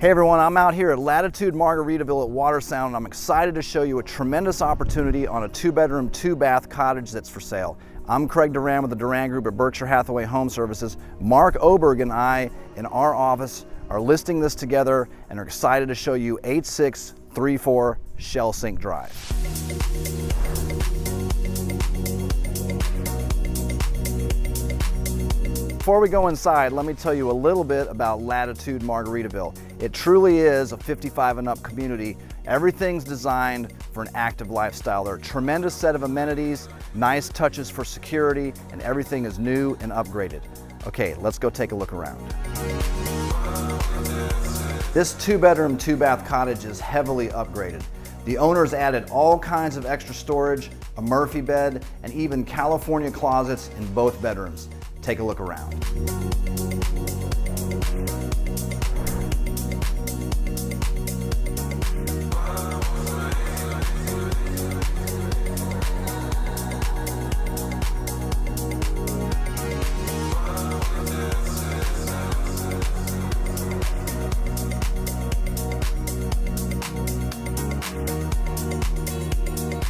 Hey everyone, I'm out here at Latitude Margaritaville at Watersound, and I'm excited to show you a tremendous opportunity on a 2-bedroom, 2-bath cottage that's for sale. I'm Craig Duran with the Duran Group at Berkshire Hathaway Home Services. Mark Oberg and I in our office are listing this together and are excited to show you 8634 Shell Sink Drive. Before we go inside, let me tell you a little bit about Latitude Margaritaville. It truly is a 55 and up community. Everything's designed for an active lifestyle. There are a tremendous set of amenities, nice touches for security, and everything is new and upgraded. Okay, let's go take a look around. This 2-bedroom, 2-bath cottage is heavily upgraded. The owners added all kinds of extra storage, a Murphy bed, and even California closets in both bedrooms. Take a look around.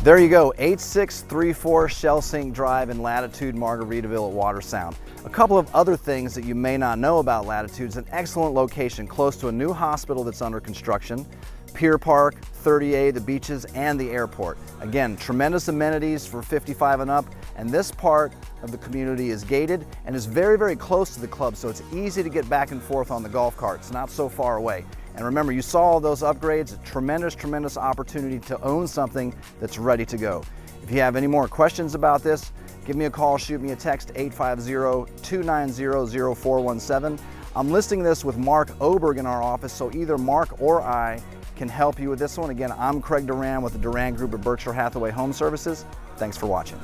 There you go, 8634 Shell Sink Drive in Latitude Margaritaville at Watersound. A couple of other things that you may not know about Latitude: it's an excellent location close to a new hospital that's under construction, Pier Park, 30A, the beaches, and the airport. Again, tremendous amenities for 55 and up, and this part of the community is gated and is very, very close to the club, so it's easy to get back and forth on the golf carts, not so far away. And remember, you saw all those upgrades, a tremendous, tremendous opportunity to own something that's ready to go. If you have any more questions about this, give me a call, shoot me a text, 850-290-0417. I'm listing this with Mark Oberg in our office, so either Mark or I can help you with this one. Again, I'm Craig Duran with the Duran Group at Berkshire Hathaway Home Services. Thanks for watching.